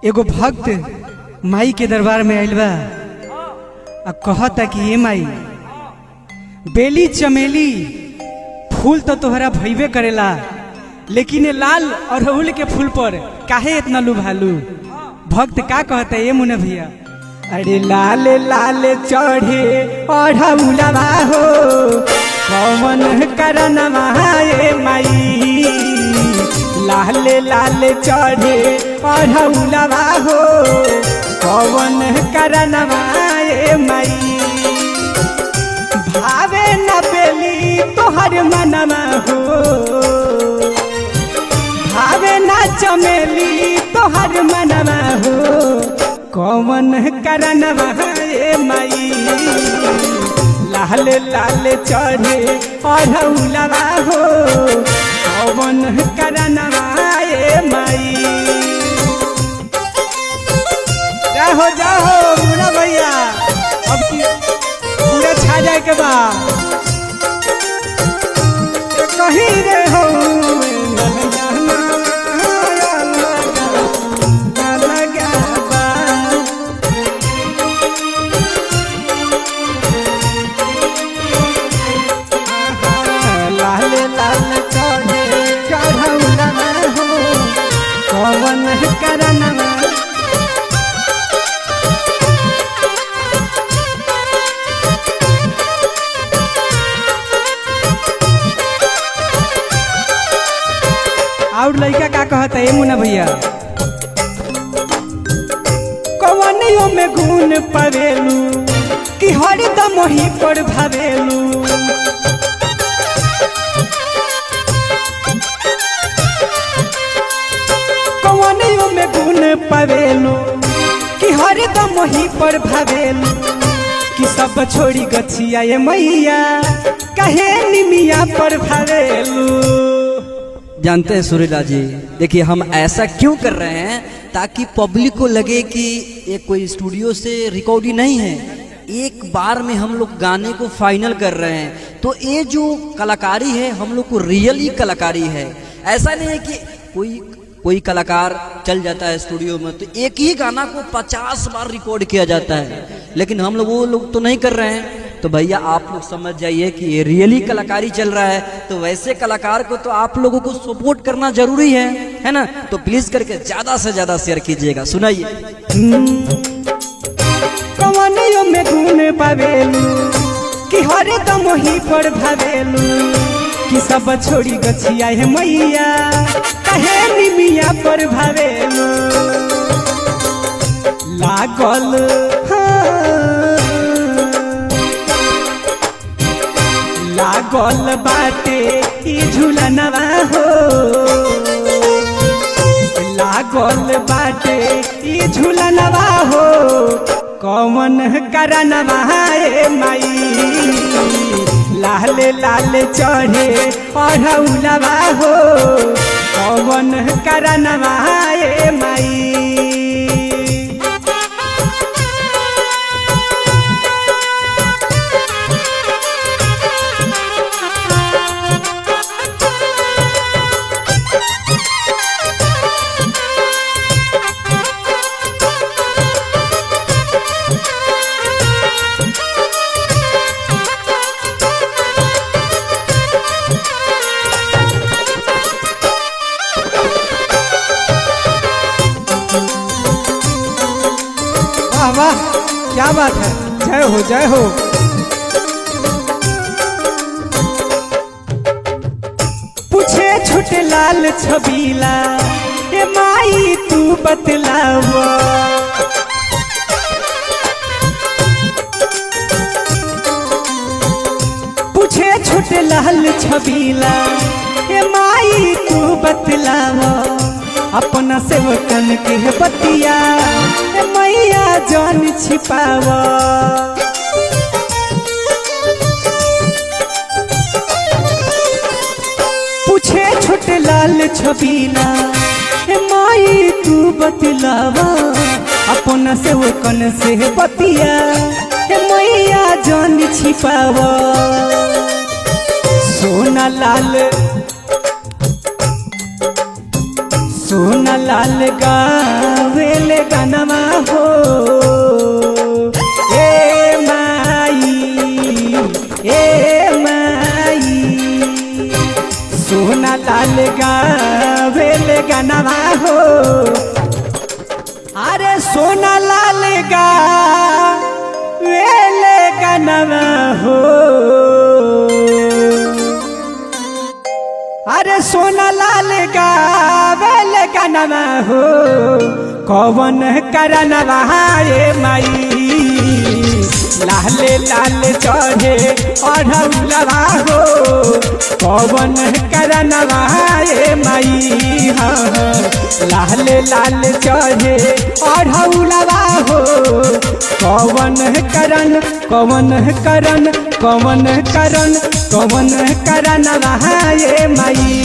एगो भक्त माई के दरबार में आइल बा आ कहता कि ये माई बेली चमेली फूल तो तोहरा भइबे करेला, लेकिन ये लाल अड़हुल के फूल पर काहे इतना लुभालू। भक्त का कहता है ये मुन्ना भैया, अरे लाल लाल चढ़े अड़हुलवा हो कौन करनवा ए माई, लाल लाल चढ़े अड़हुलवा हो कौन करनवा ए माई, भावे न बेली तोहर मनवा हो, भावे न चमेली तोहर मनवा हो कौन करनवा ए माई, लाल लाल चढ़े अड़हुलवा हो कौन करनवा ए माई। जाहो जाहो मुन्ना भैया, अब की पूरा छा जाए के बा कहीं रे हो लाल लाल चढ़े चढ़ौलवा हो कौन करनवा। और लड़का का कहता है मुन्ना भैया, कवनियों में गुण पवेलू कि हरदम ही पर भावेलू, कवनियों में गुण पवेलू कि हरदम ही पर भावेलू, कि सब छोड़ी गछिया ये मैया कहे निमिया पर भावेलू। जानते हैं सूर्यलाल जी, देखिए हम ऐसा क्यों कर रहे हैं ताकि पब्लिक को लगे कि ये कोई स्टूडियो से रिकॉर्डिंग नहीं है, एक बार में हम लोग गाने को फाइनल कर रहे हैं। तो ये जो कलाकारी है हम लोग को रियली कलाकारी है। ऐसा नहीं है कि कोई कलाकार चल जाता है स्टूडियो में तो एक ही गाना को 50 बार रिकॉर्ड किया जाता है, लेकिन हम लोग वो लोग तो नहीं कर रहे हैं। तो भैया आप लोग समझ जाइए कि ये रियली कलाकारी चल रहा है, तो वैसे कलाकार को तो आप लोगों को सपोर्ट करना जरूरी है ना। तो प्लीज करके ज्यादा से ज्यादा शेयर कीजिएगा। सुनाइए। कवनियों में गुण पावेलू कि हरदम ही पर भावेलू, कि सब छोड़ी गछिया है मैया कहे निमिया पर भावेलू, लागल लागल बाटे ई झूलनवा हो, लागल बाटे ई झूलनवा हो कौन करनवा ए माई, लाल लाल चढ़े अड़हुलवा हो कौन करनवा ए माई। वाह क्या बात है, जय हो जय हो। पूछे छोटे लाल छबीला ए माई तू बतलावा, पूछे छोटे लाल छबीला ए माई तू बतलावा, अपना सेवकन के बतिया मैया जान छिपावा। पूछे छोटे लाल छबीला माई तू बतलावा, अपना सेवकन से बतिया मैया जान छिपावा। सोना लाल सोना लाल गावेले गनमा हो ए माई सोना लाल गावेल गनमा हो अरे सोना लाल गावेल गनमा हो अरे सोना लाल गावेल गनमा हो कौन करनवा ए माई लाल लाल चढ़े अढ़ौलवा हो कौन करनवा ए माई हाँ लाल लाल चढ़े अढ़ौलवा हो कौन करन करनवा ए माई।